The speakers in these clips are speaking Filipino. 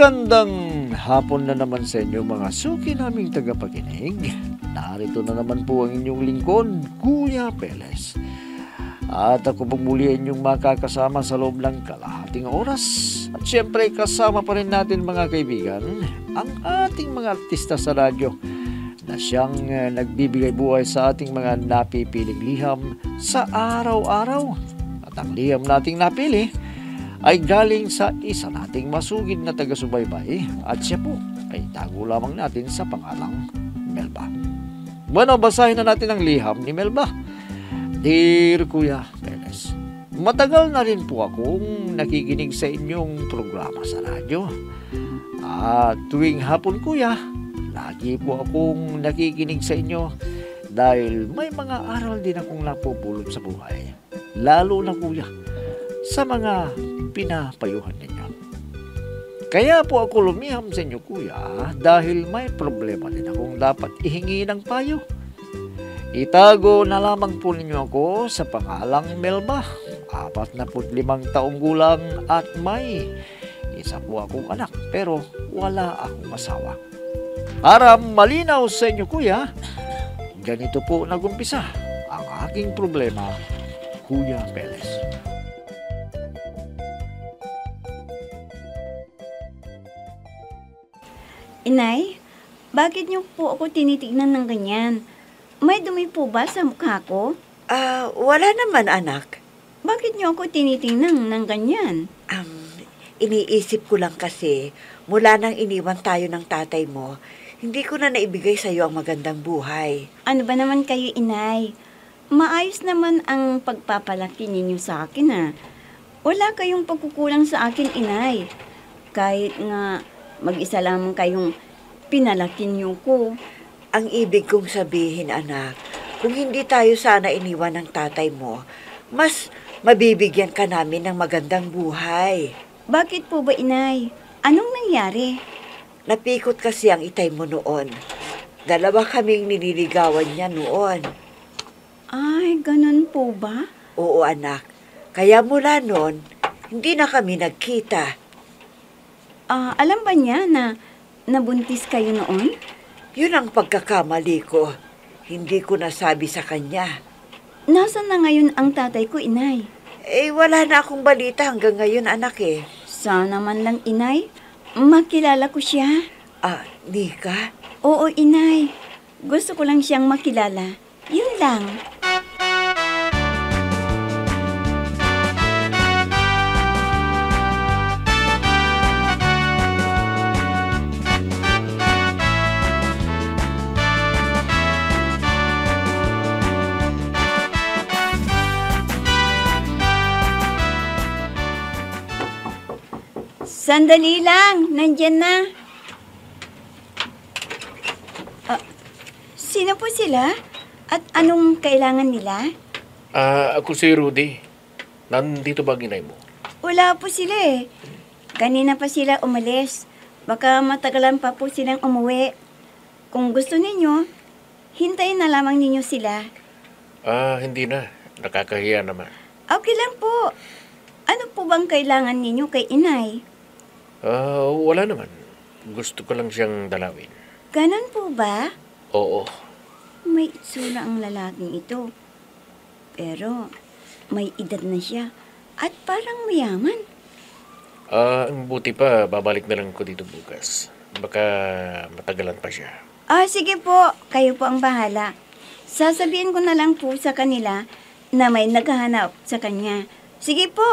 Magandang hapon na naman sa inyo mga suki naming tagapakinig. Narito na naman po ang inyong lingkod, Kuya Peles. At ako pong muli inyong makakasama sa loob ng kalahating oras. At syempre kasama pa rin natin mga kaibigan, ang ating mga artista sa radyo na siyang nagbibigay buhay sa ating mga napipiling liham sa araw-araw. At ang liham nating napili ay galing sa isa nating masugid na taga-subaybay at siya po ay tago lamang natin sa pangalang Melba. Bueno, basahin na natin ang liham ni Melba. Dear Kuya Peles, matagal na rin po akong nakikinig sa inyong programa sa radyo. At tuwing hapon kuya, lagi po akong nakikinig sa inyo dahil may mga aral din akong napupulot sa buhay. Lalo na kuya, sa mga pinapayuhan ninyo. Kaya po ako lumiham sa inyo kuya dahil may problema din akong dapat ihingi ng payo. Itago na lamang po ninyo ako sa pangalang Melba. 45 taong gulang at may isa po akong anak pero wala akong asawa. Para malinaw sa inyo kuya, ganito po nagumpisa ang aking problema, Kuya Peles. Inay, bakit niyo po ako tinitignan ng ganyan? May dumi po ba sa mukha ko? Wala naman anak. Bakit niyo ako tinitingnan ng ganyan? Iniisip ko lang kasi, mula nang iniwan tayo ng tatay mo, hindi ko na naibigay sa iyo ang magandang buhay. Ano ba naman kayo, inay? Maayos naman ang pagpapalaki ninyo sa akin, ha? Wala kayong pagkukulang sa akin, inay. Kahit nga mag-isa lamang kayong pinalaki niyo ko. Ang ibig kong sabihin, anak, kung hindi tayo sana iniwan ng tatay mo, mas mabibigyan ka namin ng magandang buhay. Bakit po ba, inay? Anong nangyari? Napikot kasi ang itay mo noon. 2 kaming nililigawan niya noon. Ay, ganun po ba? Oo, anak. Kaya mula noon, hindi na kami nagkita. Alam ba niya na nabuntis kayo noon? Yun ang pagkakamali ko. Hindi ko nasabi sa kanya. Nasaan na ngayon ang tatay ko, inay? Wala na akong balita hanggang ngayon, anak eh. Sana man lang, inay. Makilala ko siya. Nika? Oo, inay. Gusto ko lang siyang makilala. Yun lang. Sandali lang, nandyan na. Sino po sila? At anong kailangan nila? Ako si Rudy. Nandito ba ginay mo? Wala po sila eh. Kanina pa sila umalis. Baka matagalan pa po silang umuwi. Kung gusto ninyo, hintayin na lamang ninyo sila. Hindi na. Nakakahiya naman. Okay lang po. Ano po bang kailangan ninyo kay inay? Wala naman. Gusto ko lang siyang dalawin. Ganon po ba? Oo. May itsura ang lalaking ito. Pero may edad na siya. At parang mayaman. Ang buti pa, babalik na lang ko dito bukas. Baka matagalan pa siya. Sige po. Kayo po ang bahala. Sasabihin ko na lang po sa kanila na may naghahanap sa kanya. Sige po.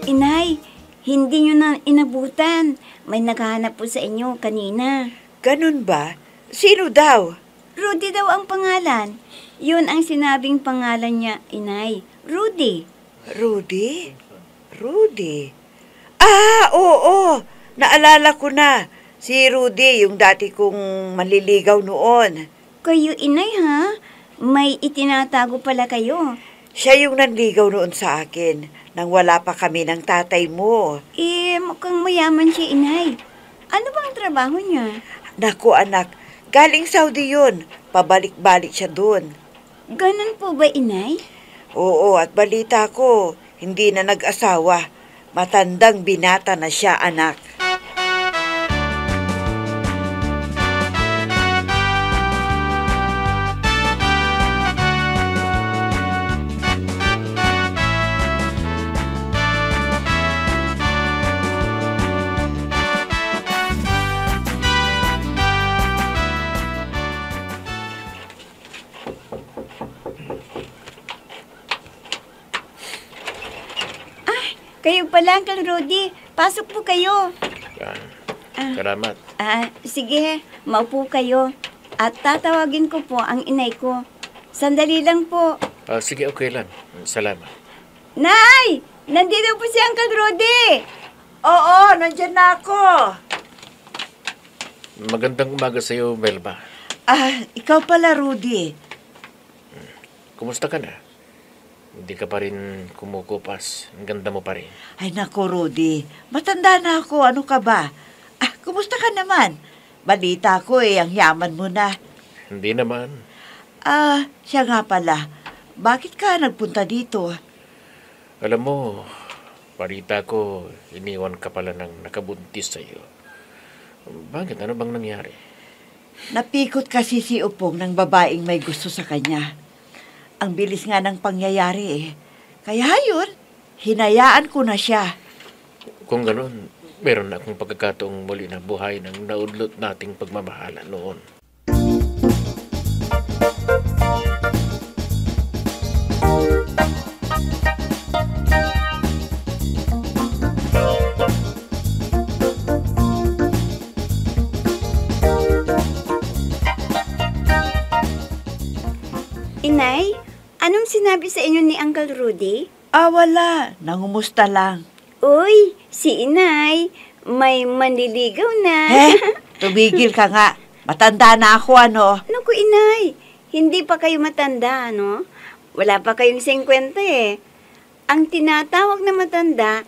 Inay, hindi nyo na inabutan. May naghahanap po sa inyo kanina. Ganun ba? Sino daw? Rudy daw ang pangalan. Yun ang sinabing pangalan niya, inay. Rudy. Rudy? Rudy? Oo. Naalala ko na. Si Rudy, yung dati kong manliligaw noon. Kayo, inay, ha? May itinatago pala kayo. Siya yung nanligaw noon sa akin. nang wala pa kami ng tatay mo. Mukhang mayaman siya, inay. Ano bang trabaho niya? Naku anak, galing Saudi yun. Pabalik-balik siya doon. Ganun po ba, inay? Oo, at balita ko, hindi na nag-asawa. Matandang binata na siya, anak. Kayo pala, Uncle Rudy. Pasok po kayo. Salamat. Sige, maupo kayo. At tatawagin ko po ang inay ko. Sandali lang po. Sige, okay lang. Salamat. Nay! Nandito po si Uncle Rudy! Oo, nandyan na ako. Magandang umaga sa iyo, Melba. Ikaw pala, Rudy. Kumusta ka na? Hindi ka pa rin kumukupas. Ang ganda mo pa rin. Ay nako, Rudy. Matanda na ako. Ano ka ba? Kumusta ka naman? Balita ko ang yaman mo na. Hindi naman. Siya nga pala. Bakit ka nagpunta dito? Alam mo, balita ko, iniwan ka pala ng nakabuntis sa iyo. Bakit? Ano bang nangyari? Napikot kasi si Upong ng babaeng may gusto sa kanya. Ang bilis nga ng pangyayari Kaya yun, hinayaan ko na siya. Kung ganun, meron na akong pagkakataong muli na buhay ng naudlot nating pagmamahalan noon. Inay, anong sinabi sa inyo ni Uncle Rudy? Wala. Nangumusta lang. Uy, si inay, may manliligaw na. Tumigil ka nga. Matanda na ako, ano? Naku, inay, hindi pa kayo matanda, no? Wala pa kayong 50 Ang tinatawag na matanda,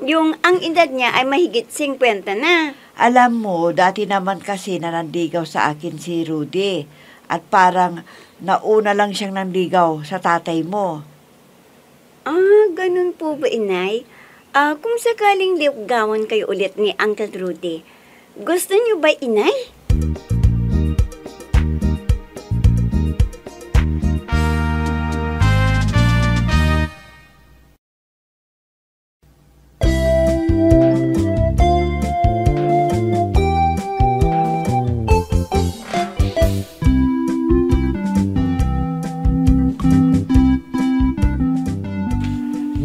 yung ang edad niya ay mahigit 50 na. Alam mo, dati naman kasi nananligaw sa akin si Rudy. At parang nauna lang siyang nanligaw sa tatay mo. Ganun po ba, inay? Kung sakaling ligawan kayo ulit ni Uncle Rudy, gusto niyo ba, inay?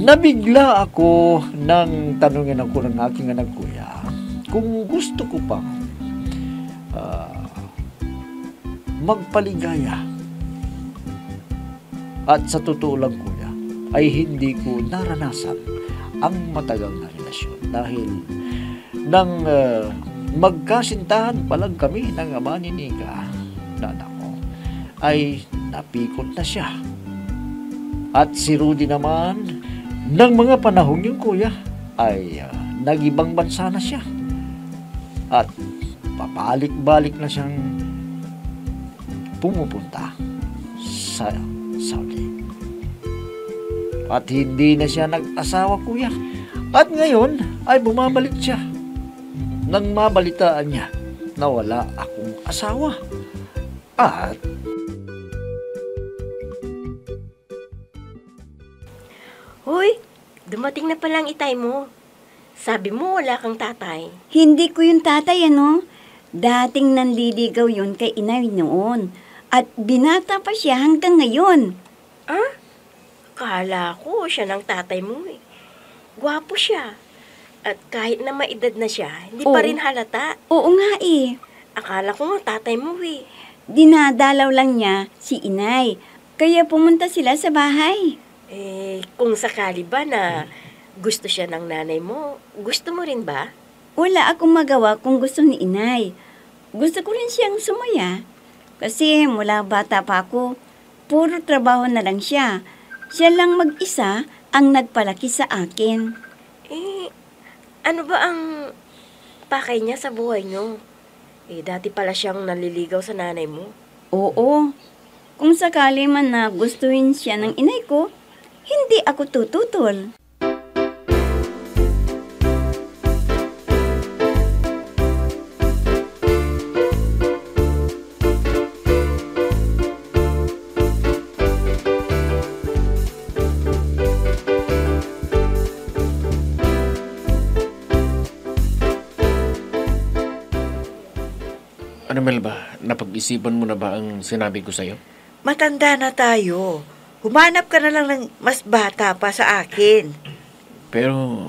Nabigla ako nang tanungin ako ng aking anak kuya kung gusto ko pang magpaligaya. At sa totoo lang kuya, ay hindi ko naranasan ang matagal na relasyon dahil nang magkasintahan pa lang kami ng ama ni Nika na anak ko, ay napikot na siya. At si Rudy naman, nang mga panahong yung kuya, ay nag-ibang bansa na siya. At papalik-balik na siyang pumupunta sa Saudi. At hindi na siya nag-asawa, kuya. At ngayon ay bumabalik siya nang mabalitaan niya na wala akong asawa. At Hoy, dumating na pala ang itay mo. Sabi mo wala kang tatay. Hindi ko yung tatay, ano? Dating nanliligaw yun kay inay noon. At binata pa siya hanggang ngayon. Kala ko siya ng tatay mo eh. Gwapo siya. At kahit na maedad na siya, hindi pa rin halata. Oo nga eh. Akala ko nga tatay mo eh. Dinadalaw lang niya si inay. Kaya pumunta sila sa bahay. Kung sakali ba na gusto siya ng nanay mo, gusto mo rin ba? Wala akong magawa kung gusto ni inay. Gusto ko rin siyang sumaya. Kasi mula bata pa ako, puro trabaho na lang siya. Siya lang mag-isa ang nagpalaki sa akin. Eh, ano ba ang pakay niya sa buhay niyo? Dati pala siyang naliligaw sa nanay mo. Oo, kung sakali man na gustuhin siya ng inay ko, hindi ako tututol. Ano, Melba? Napag-isipan mo na ba ang sinabi ko sa'yo? Matanda na tayo. Humanap ka na lang ng mas bata pa sa akin. Pero,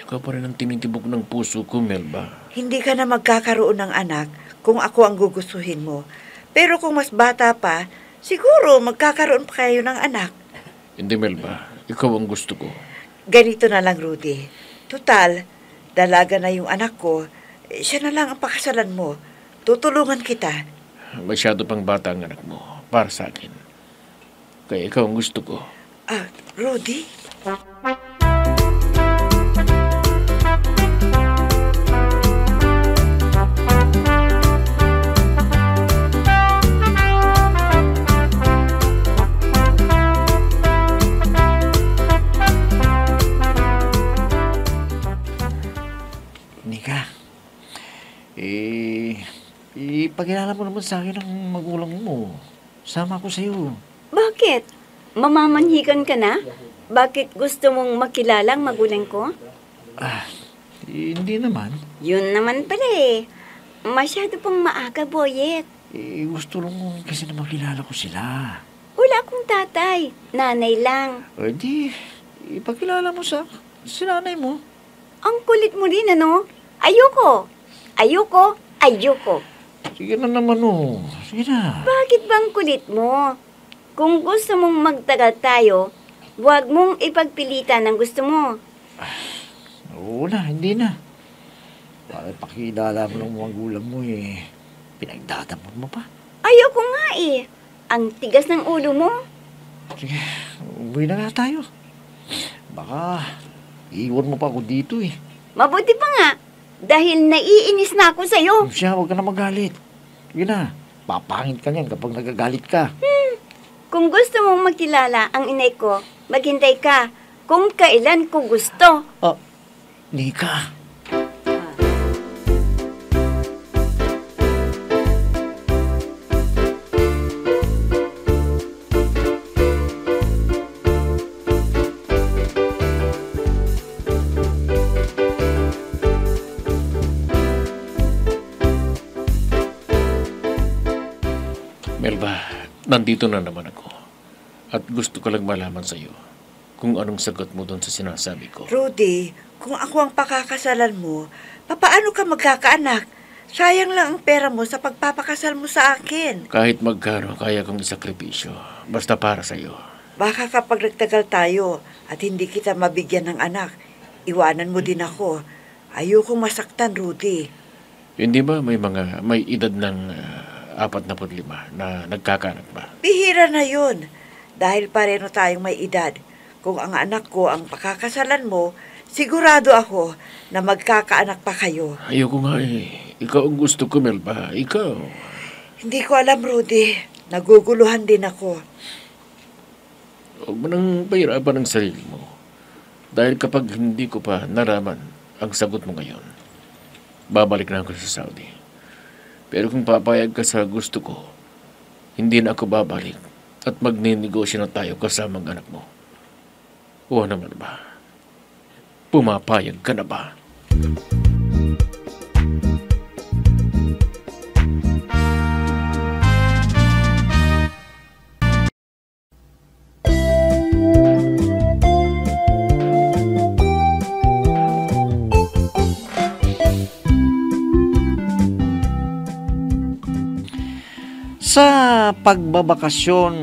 ikaw pa rin ang tinitibok ng puso ko, Melba. Hindi ka na magkakaroon ng anak kung ako ang gugustuhin mo. Pero kung mas bata pa, siguro magkakaroon pa kayo ng anak. Hindi, Melba. Ikaw ang gusto ko. Ganito na lang, Rudy. Tutal, dalaga na yung anak ko. Siya na lang ang pakasalan mo. Tutulungan kita. Masyado pang bata ang anak mo para sa akin. Kaya ikaw ang gusto ko. Rudy? Nika, ipakilala mo naman sa akin ang magulang mo. Sama ko sa'yo. Bakit? Mamamanhikan ka na? Bakit gusto mong makilala ang magulang ko? Hindi naman. Yun naman pala eh. Masyado pang maaga, Boyet. Gusto lang kasi na makilala ko sila. Wala akong tatay. Nanay lang. Di, ipakilala mo sa nanay mo. Ang kulit mo rin, ano? Ayoko. Ayoko. Ayoko. Sige na naman, oh. Sige na. Bakit bang kulit mo? Kung gusto mong magtagal tayo, huwag mong ipagpilitan ang gusto mo. Oo na, hindi na. Bakit pakilala mo ng magulang mo eh. Pinagdadamot mo pa. Ayoko nga eh. Ang tigas ng ulo mo. Sige, umuwi na nga tayo. Baka iwan mo pa ako dito eh. Mabuti pa nga. Dahil naiinis na ako sa'yo. Siya, huwag ka na magalit. Sige na, papangit ka niyan kapag nagagalit ka. Kung gusto mong makilala ang inay ko, maghintay ka kung kailan ko gusto. Nika. Melba, nandito na naman ako. At gusto ko lang malaman sa'yo kung anong sagot mo doon sa sinasabi ko. Rudy, kung ako ang pakakasalan mo, papaano ka magkakaanak? Sayang lang ang pera mo sa pagpapakasal mo sa akin. Kahit magkano, kaya kong isakripisyo. Basta para sa'yo. Baka kapag nagtagal tayo at hindi kita mabigyan ng anak, iwanan mo din ako. Ayokong masaktan, Rudy. Hindi ba may edad ng 45 na nagkakaanak ba? Bihira na yun. Dahil pareho tayong may edad. Kung ang anak ko ang pakakasalan mo, sigurado ako na magkakaanak pa kayo. Ayoko nga eh. Ikaw ang gusto ko, Melba. Ikaw. Hindi ko alam, Rudy. Naguguluhan din ako. Huwag mo nang pahirapan ang sarili mo. Dahil kapag hindi ko pa naraman ang sagot mo ngayon, babalik na ako sa Saudi. Pero kung papayag ka sa gusto ko, hindi na ako babalik at magninegosyo na tayo kasama ang anak mo. O naman ba? Pumapayag ka na ba? Sa pagbabakasyon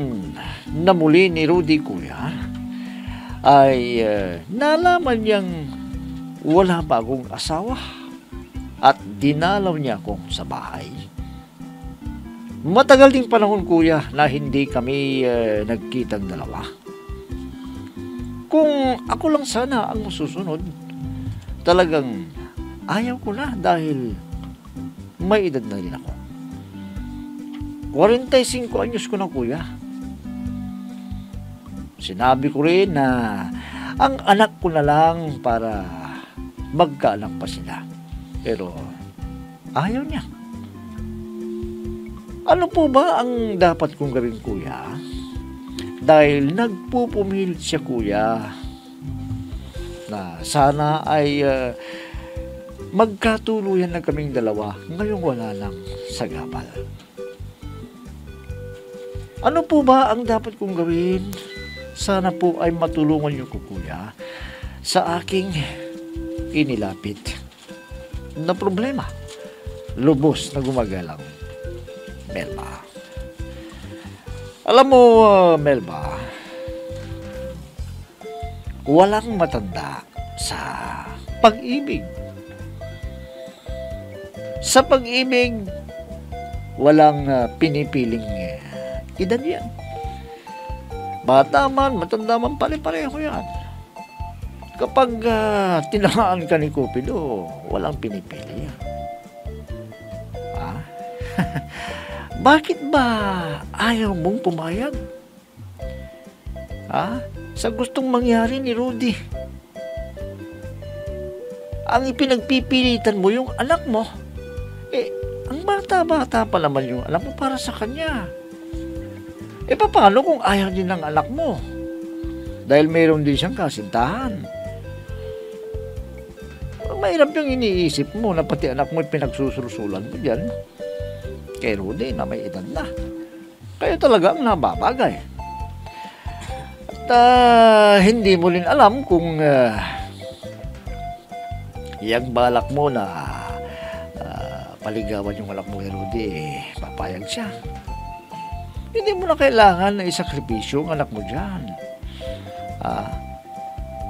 na muli ni Rudy Kuya, ay nalaman niyang wala pa akong asawa at dinalaw niya ako sa bahay. Matagal ding panahon, Kuya, na hindi kami nagkitang dalawa. Kung ako lang sana ang masusunod, talagang ayaw ko na dahil may edad na rin ako. 45 anyos ko na, kuya. Sinabi ko rin na ang anak ko na lang para magkaanak pa sila. Pero ayaw niya. Ano po ba ang dapat kong gawin, kuya? Dahil nagpupumilit siya, kuya, na sana ay magkatuluyan na kaming dalawa ngayong wala lang sa gabal. Ano po ba ang dapat kong gawin? Sana po ay matulungan niyo ko, kuya, sa aking inilapit na problema. Lubos na gumagalang, Melba. Alam mo, Melba, walang matanda sa pag-ibig. Sa pag-ibig, walang pinipiling edad yan. Bata man, matanda man, pare-pareho yan. Kapag tinamaan ka ni Cupido, walang pinipili yan. Bakit ba ayaw mong pumayag? Sa gustong mangyari ni Rudy. Ang ipinagpipilitan mo yung anak mo. Ang bata-bata pa naman yung anak mo para sa kanya. Paano kung ayaw din ng anak mo? Dahil mayroon din siyang kasintahan. Mahirap yung iniisip mo na pati anak mo pinagsusursulan mo dyan. Kay Rudy na may edad na. Kaya talaga ang nababagay. At hindi mo rin alam kung yung balak mo na paligawan yung anak mo kay Rudy, papayag siya. Hindi mo na kailangan na isakripisyo ang anak mo dyan.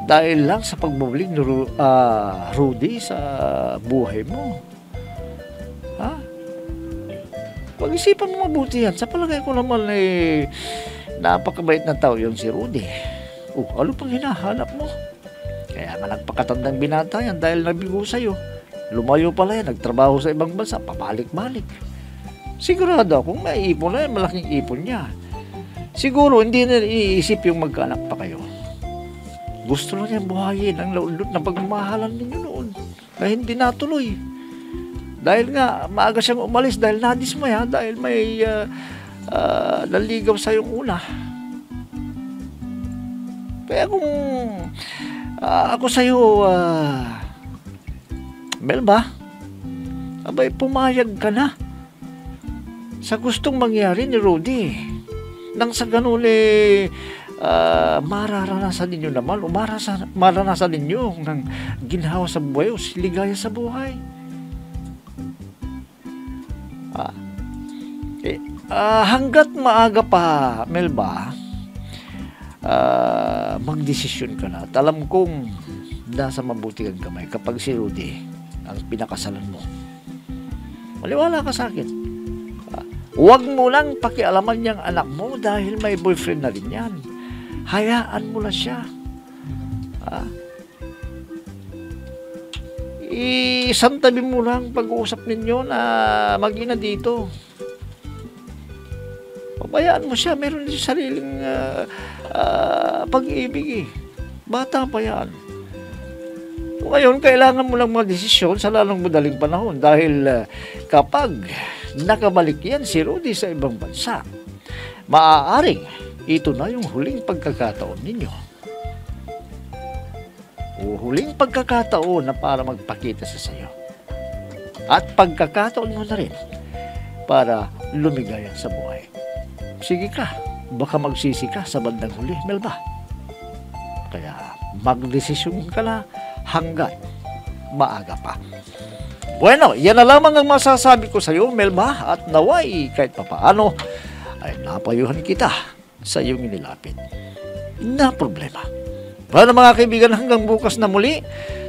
Dahil lang sa pagbabalik ni Rudy sa buhay mo. Pag-isipan mo mabuti yan. Sa palagay ko naman napakabait na tao yung si Rudy. Ano pang hinahanap mo? Kaya nga nagpakatandang binata yan dahil nabigo sa'yo. Lumayo pala yan, nagtrabaho sa ibang bansa, pabalik-balik. Sigurado akong may ipon na yan, malaking ipon niya. Siguro hindi na iisip yung magkaanak pa kayo. Gusto lang niya buhayin ang laulot na pagmamahalan ninyo noon na hindi natuloy. Dahil nga, maaga siyang umalis dahil nadismaya, dahil may naligaw sa yung una. Kaya kung ako sa'yo, Melba, abay pumayag ka na sa gustong mangyari ni Rudy. Nang sa ganun mararanasan ninyo naman o mararanasan ninyo ng ginhawa sa buhay o siligaya sa buhay. Hanggat maaga pa, Melba, magdesisyon ka na. At alam kong nasa mabuti kang kamay kapag si Rudy ang pinakasalan mo. Maliwala ka sa akin. Huwag mo lang pakialaman niyang anak mo dahil may boyfriend na rin yan. Hayaan mo na siya. Isantabi mo lang pag-uusap ninyo na mag-ina dito. Pabayaan mo siya. Meron din sariling pag-ibig eh. Bata pa yan. Ngayon, kailangan mo lang mag-desisyon sa lalong madaling panahon dahil kapag nakabalik yan si Rudy sa ibang bansa, maaaring ito na yung huling pagkakataon ninyo. O huling pagkakataon na para magpakita sa sayo. At pagkakataon mo na rin para lumigaya sa buhay. Sige ka, baka magsisi ka sa bandang huli, Melba. Kaya magdesisyon ka na hanggat maaga pa. Bueno, yan na lamang ang masasabi ko sa iyo, Melba, at naway kahit papaano ay napayuhan kita sa iyong inilapit na problema. Bueno mga kaibigan, hanggang bukas na muli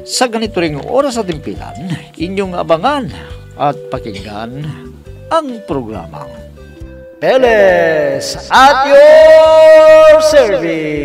sa ganito ring oras at timpilan, inyong abangan at pakinggan ang programang Peles at your service.